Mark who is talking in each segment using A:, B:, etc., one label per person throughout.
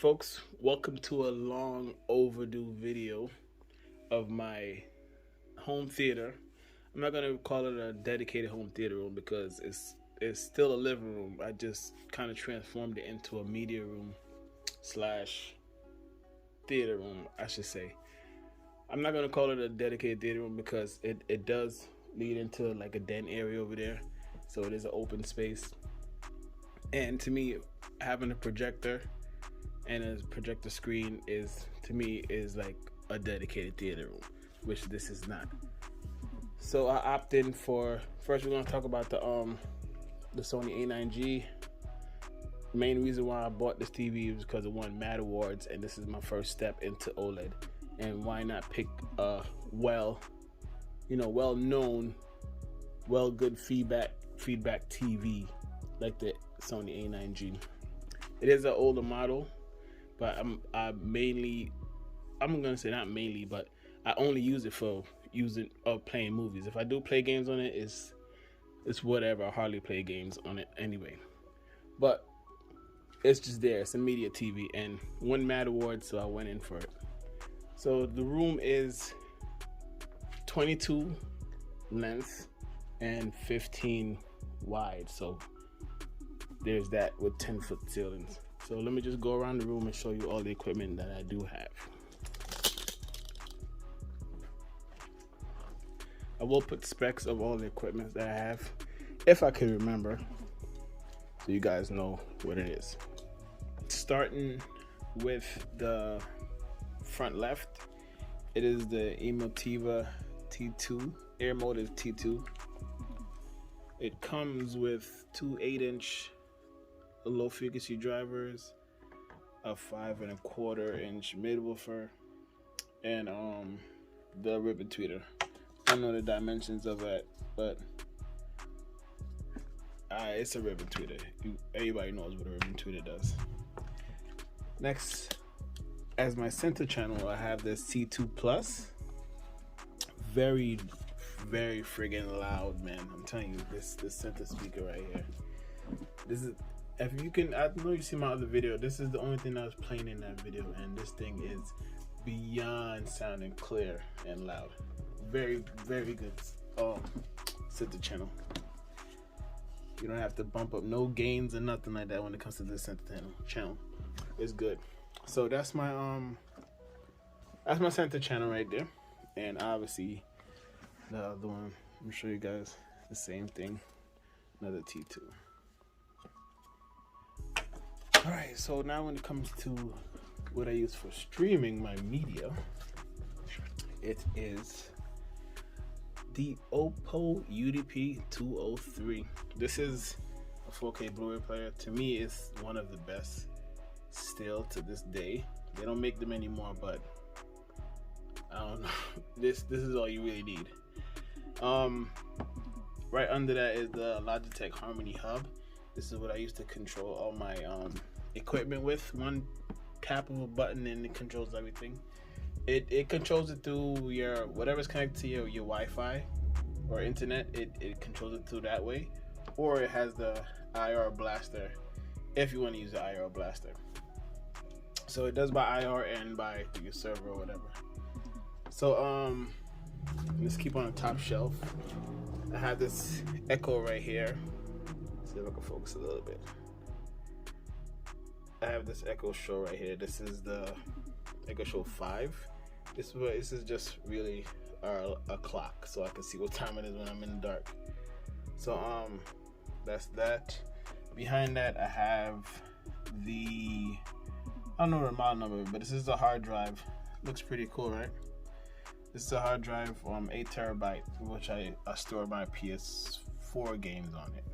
A: folks, welcome to a long overdue video of my home theater. I'm not gonna call it a dedicated home theater room because it's still a living room. I just kind of transformed it into a media room slash theater room, I should say. I'm not gonna call it a dedicated theater room because it does lead into like a den area over there, so it is an open space. And to me, having a projector and a projector screen is like a dedicated theater room, which this is not. So I opted in for, first we're gonna talk about the Sony A9G. The main reason why I bought this TV was because it won Mad Awards, and this is my first step into OLED. And why not pick a well-known, good feedback TV like the Sony A9G. It is an older model, but I only use it for playing movies. If I do play games on it, it's whatever. I hardly play games on it anyway. But it's just there. It's a media TV and won Mad Awards, so I went in for it. So the room is 22 length and 15 wide. So there's that with 10-foot ceilings. So let me just go around the room and show you all the equipment that I do have. I will put specs of all the equipment that I have, if I can remember, so you guys know what it is. Starting with the front left, it is the Emotiva T2, Airmotive T2. It comes with two 8-inch low frequency drivers, a 5.25-inch mid-woofer, and the ribbon tweeter. I don't know the dimensions of that, but it's a ribbon tweeter. Everybody knows what a ribbon tweeter does. Next, as my center channel, I have this C2 Plus. Very friggin' loud, man. I'm telling you, this center speaker right here. This is, if you can, I know you see my other video. This is the only thing I was playing in that video, and this thing is beyond sounding clear and loud. Very good center channel. You don't have to bump up no gains or nothing like that when it comes to this center channel. It's good. So that's my center channel right there, and obviously the other one, let me show you guys the same thing, another T2. All right, so now when it comes to what I use for streaming my media, it is the Oppo UDP 203. This is a 4K Blu-ray player. To me, it's one of the best still to this day. They don't make them anymore, but I don't know. This is all you really need. Right under that is the Logitech Harmony Hub. This is what I used to control all my equipment with. One tap of a button and it controls everything. It controls it through your whatever's connected to your Wi-Fi or internet. It controls it through that way, or it has the IR blaster if you want to use the IR blaster. So it does by IR and by your server or whatever. So let's keep on the top shelf. I have this Echo right here. Let's see if I can focus a little bit. I have this Echo Show right here. This is the Echo Show 5. This is just really a clock, so I can see what time it is when I'm in the dark. So that's that. Behind that, I have the, I don't know the model number, but this is the hard drive. Looks pretty cool, right? This is a hard drive, 8 terabyte, which I store my PS4 games on it.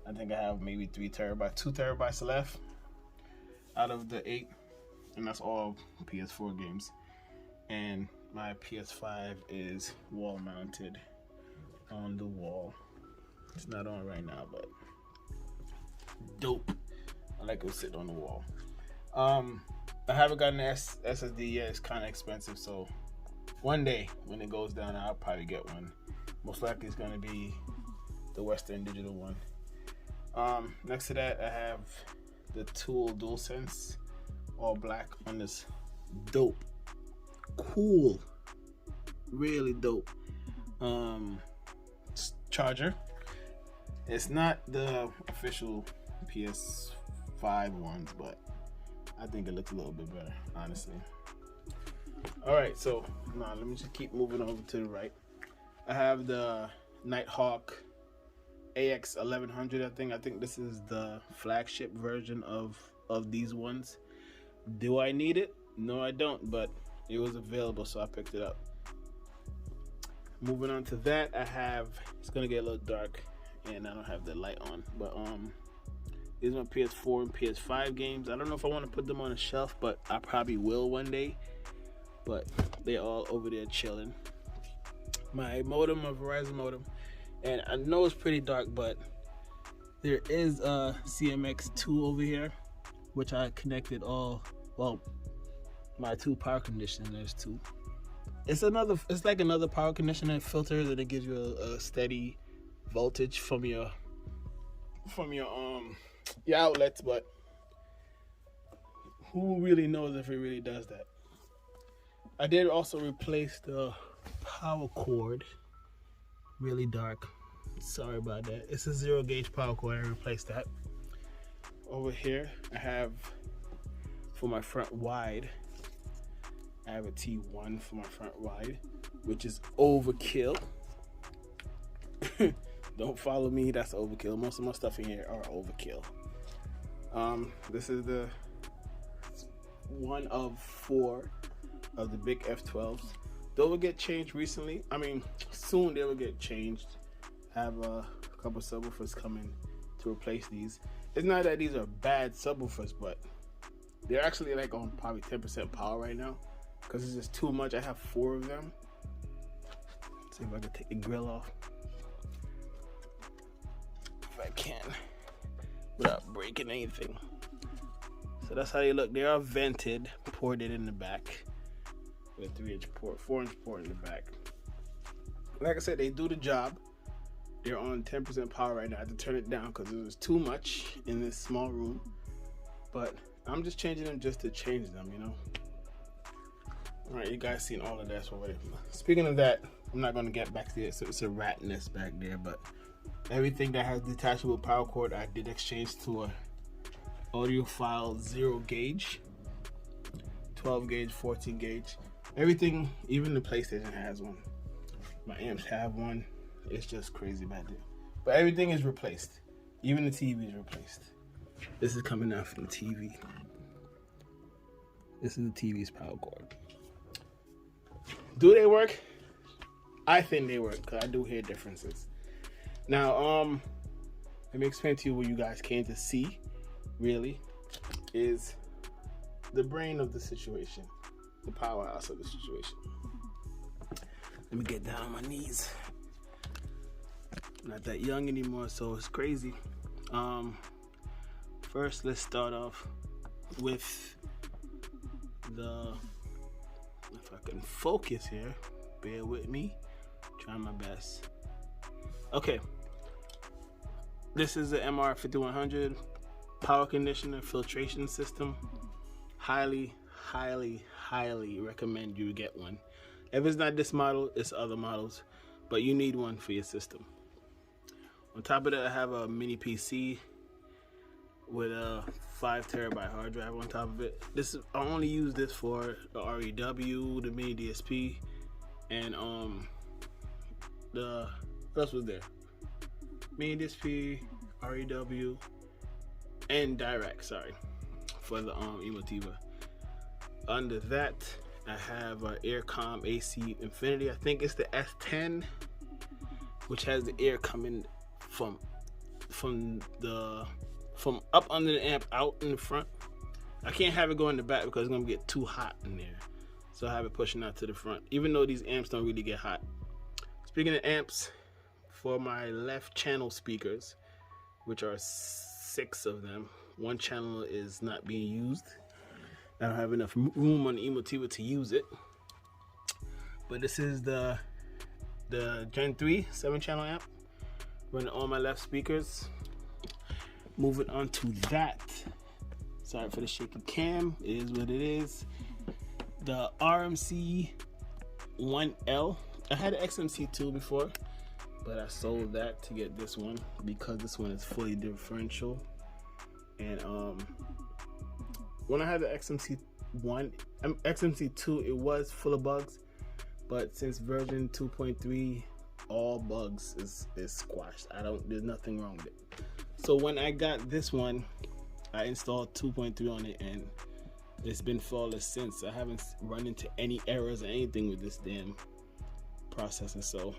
A: I think I have maybe 2 terabytes left out of the 8, and that's all PS4 games. And my PS5 is wall mounted on the wall. It's not on right now, but dope. I like it sitting on the wall. I haven't gotten an SSD yet. It's kind of expensive, so one day when it goes down, I'll probably get one. Most likely it's gonna be the Western Digital one. Next to that, I have the Tool DualSense all black on this dope, cool, really dope charger. It's not the official PS5 ones, but I think it looks a little bit better, honestly. All right, so now let me just keep moving over to the right. I have the NIGHTHAWK AX1100. I think this is the flagship version of these ones. Do I need it? No, I don't, but it was available, so I picked it up. Moving on to that, I have, it's gonna get a little dark and I don't have the light on, but these are my PS4 and PS5 games. I don't know if I want to put them on a shelf, but I probably will one day. But they're all over there chilling. My modem, my Verizon modem, and I know it's pretty dark, but there is a CMX2 over here, which I connected my two power conditioners to. It's like another power conditioner filter that it gives you a steady voltage from your outlets, but who really knows if it really does that? I did also replace the power cord. Really dark. Sorry about that. It's a 0 gauge power cord. I replaced that. Over here, I have for my front wide. I have a T1 for my front wide, which is overkill. Don't follow me. That's overkill. Most of my stuff in here are overkill. This is the one of 4 of the big F12s. Those will get changed recently. I mean, soon they will get changed. I have a couple subwoofers coming to replace these. It's not that these are bad subwoofers, but they're actually like on probably 10% power right now because it's just too much. I have 4 of them. Let's see if I can take the grill off. If I can, without breaking anything. So that's how they look. They are vented, ported in the back. With a 3-inch port, 4-inch port in the back. Like I said, they do the job. They're on 10% power right now. I had to turn it down because it was too much in this small room. But I'm just changing them just to change them, you know. All right, you guys seen all of that already. Speaking of that, I'm not going to get back to it. So it's a rat nest back there, but everything that has detachable power cord, I did exchange to a audiophile 0 gauge, 12 gauge, 14 gauge. Everything, even the PlayStation has one. My amps have one. It's just crazy back there. But everything is replaced. Even the TV is replaced. This is coming out from the TV. This is the TV's power cord. Do they work? I think they work because I do hear differences. Now, let me explain to you what you guys came to see, really, is the brain of the situation. The powerhouse of the situation. Let me get down on my knees. I'm not that young anymore, so it's crazy. First, let's start off with if I can focus here, bear with me, trying my best. Okay, this is the MR5100 power conditioner filtration system. Highly recommend you get one. If it's not this model, it's other models, but you need one for your system. On top of that, I have a mini PC with a 5 terabyte hard drive on top of it. I only use this for the REW, the mini DSP, and what else was there? Mini DSP, REW, and direct. Sorry, for the Emotiva. Under that, I have an AIRCOM AC Infinity. I think it's the S10, which has the air coming from up under the amp out in the front. I can't have it go in the back because it's gonna get too hot in there. So I have it pushing out to the front, even though these amps don't really get hot. Speaking of amps, for my left channel speakers, which are 6 of them, one channel is not being used. I don't have enough room on the Emotiva to use it. But this is the Gen 3 7-channel amp running all my left speakers. Moving on to that. Sorry for the shaky cam. It is what it is. The RMC 1L. I had an XMC2 before, but I sold that to get this one because this one is fully differential. And when I had the XMC2, it was full of bugs, but since version 2.3, all bugs is squashed. There's nothing wrong with it. So when I got this one, I installed 2.3 on it, and it's been flawless since. I haven't run into any errors or anything with this damn processor. So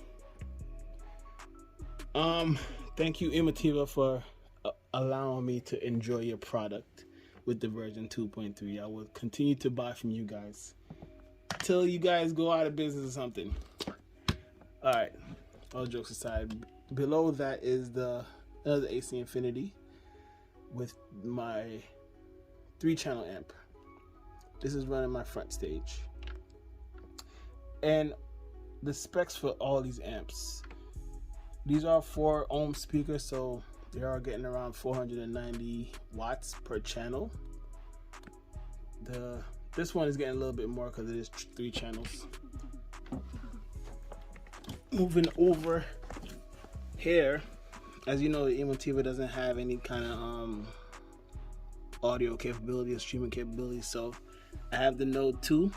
A: thank you, Emotiva, for allowing me to enjoy your product with the version 2.3. I will continue to buy from you guys till you guys go out of business or something. All right, all jokes aside, below that is the other AC Infinity with my 3-channel amp. This is running my front stage. And the specs for all these amps, these are 4 ohm speakers, so they are getting around 490 watts per channel. This one is getting a little bit more because it is 3 channels. Moving over here, as you know, the Emotiva doesn't have any kind of audio capability or streaming capability, so I have the Node 2,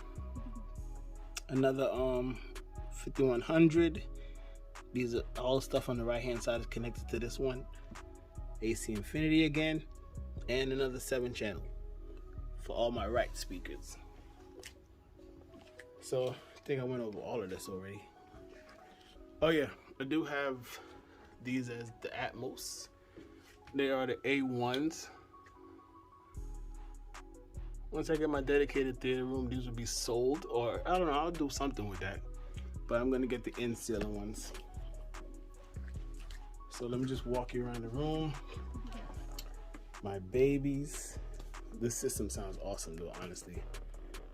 A: another 5100. These are all stuff on the right hand side is connected to this one. AC Infinity again, and another 7-channel for all my right speakers. So I think I went over all of this already. Oh yeah, I do have these as the Atmos. They are the A1s. Once I get my dedicated theater room, these will be sold, or I don't know, I'll do something with that. But I'm gonna get the in-ceiling ones. So let me just walk you around the room. My babies. This system sounds awesome though, honestly.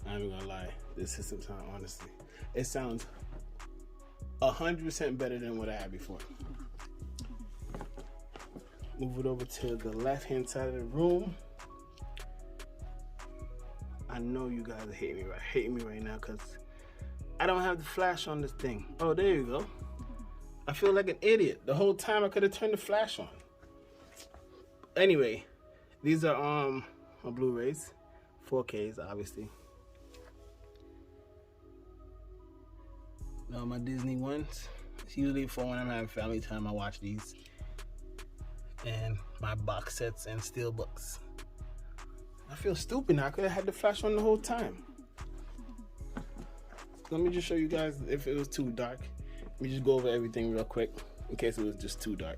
A: I'm not even gonna lie. This system sounds, honestly, it sounds 100% better than what I had before. Move it over to the left hand side of the room. I know you guys are hating me right now because I don't have the flash on this thing. Oh, there you go. I feel like an idiot. The whole time I could have turned the flash on. Anyway, these are my Blu-rays, 4Ks obviously. Now my Disney ones. It's usually for when I'm having family time. I watch these. And my box sets and steelbooks. I feel stupid now. I could have had the flash on the whole time. Let me just show you guys if it was too dark. Let me just go over everything real quick in case it was just too dark.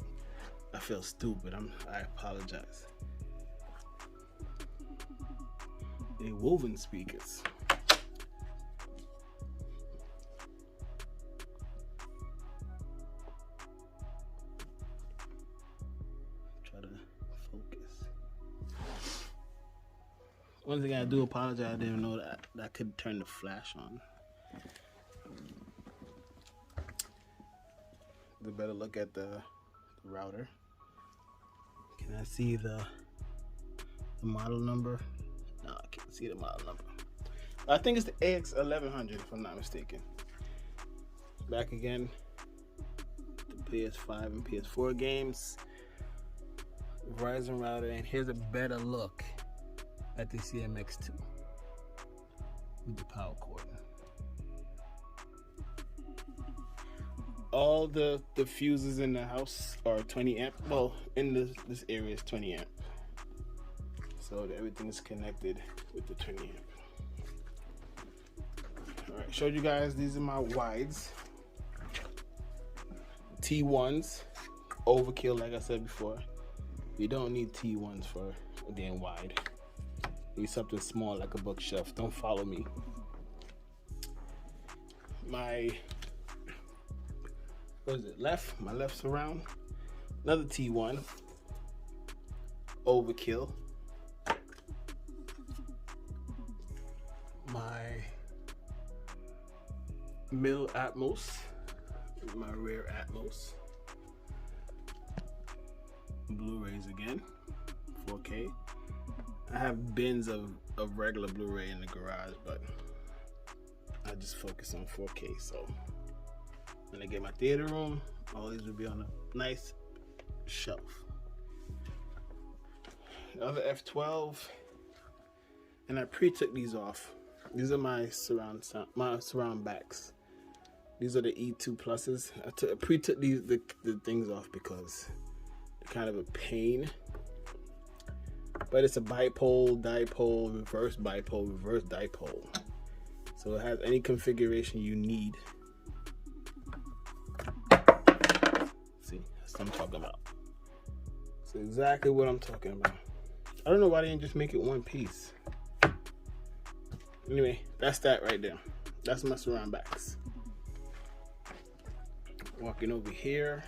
A: I feel stupid. I apologize. They woven speakers. Try to focus. Once again, I do apologize. I didn't know that I could turn the flash on. The better look at the router. Can I see the model number? No, I can't see the model number. I think it's the AX1100 if I'm not mistaken. Back again, the PS5 and PS4 games. Verizon router, and here's a better look at the CMX2 with the power cord. All the fuses in the house are 20 amp. Well, in this area is 20 amp. So everything is connected with the 20 amp. All right, showed you guys, these are my wides. T1s, overkill like I said before. You don't need T1s for a damn wide. You need something small like a bookshelf. Don't follow me. My my left surround, another T1, overkill. My middle Atmos, my rear Atmos. Blu-rays again, 4K. I have bins of regular Blu-ray in the garage, but I just focus on 4K. So when I get my theater room, all these will be on a nice shelf. Another F12, and I pre-took these off. These are my surround backs. These are the E2 pluses. I pre-took the things off because they're kind of a pain. But it's a bipole, dipole, reverse bipole, reverse dipole. So it has any configuration you need. See, that's what I'm talking about. That's exactly what I'm talking about. I don't know why they didn't just make it one piece. Anyway, that's that right there. That's my surround backs. Walking over here.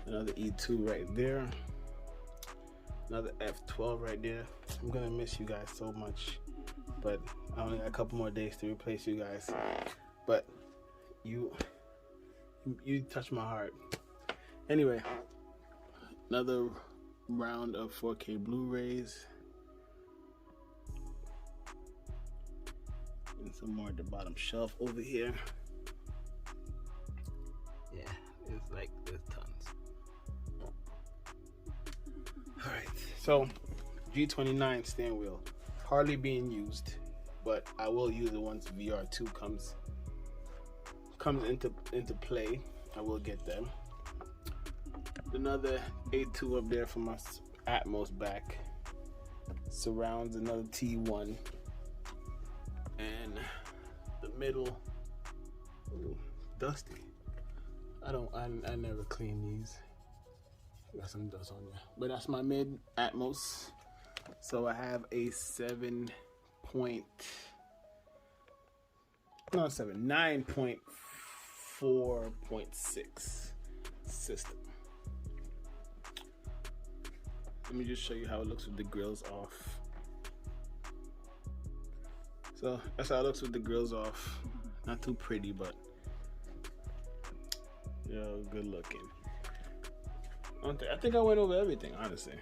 A: Another E2 right there. Another F12 right there. I'm gonna miss you guys so much, but I only got a couple more days to replace you guys. But you touch my heart. Anyway, another round of 4K Blu-rays, and some more at the bottom shelf over here. Yeah, it's like there's tons. All right, so G29 steering wheel, hardly being used, but I will use it once VR2 comes into play. I will get them. Another A2 up there for my Atmos back. Surrounds, another T1, and the middle, ooh, dusty. I never clean these. Got some dust on there, but that's my mid Atmos. So I have a 9.4.6 system. Let me just show you how it looks with the grills off. So that's how it looks with the grills off. Not too pretty, but good looking. I think I went over everything, honestly.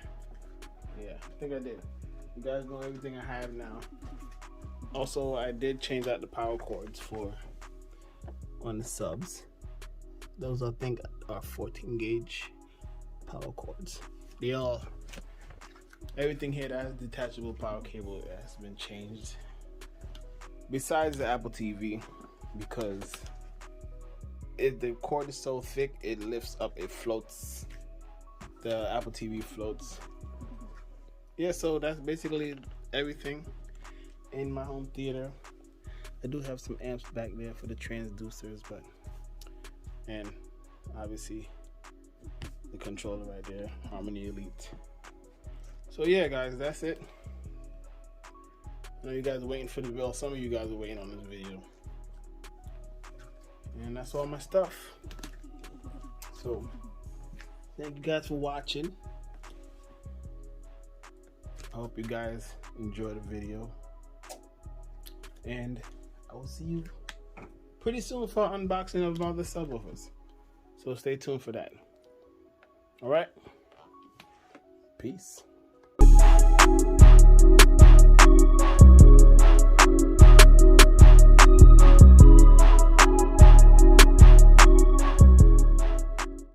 A: Yeah, I think I did. You guys know everything I have now. Also, I did change out the power cords on the subs. Those, I think, are 14 gauge power cords. Everything here that has detachable power cable has been changed. Besides the Apple TV, because if the cord is so thick, it lifts up, it floats. The Apple TV floats. Yeah, so that's basically everything in my home theater. I do have some amps back there for the transducers, and obviously the controller right there, Harmony Elite. So yeah, guys, that's it. I know you guys are waiting for the bill. Some of you guys are waiting on this video, and that's all my stuff. So thank you guys for watching. I hope you guys enjoyed the video, and I will see you pretty soon for an unboxing of other subwoofers. So stay tuned for that. All right, peace.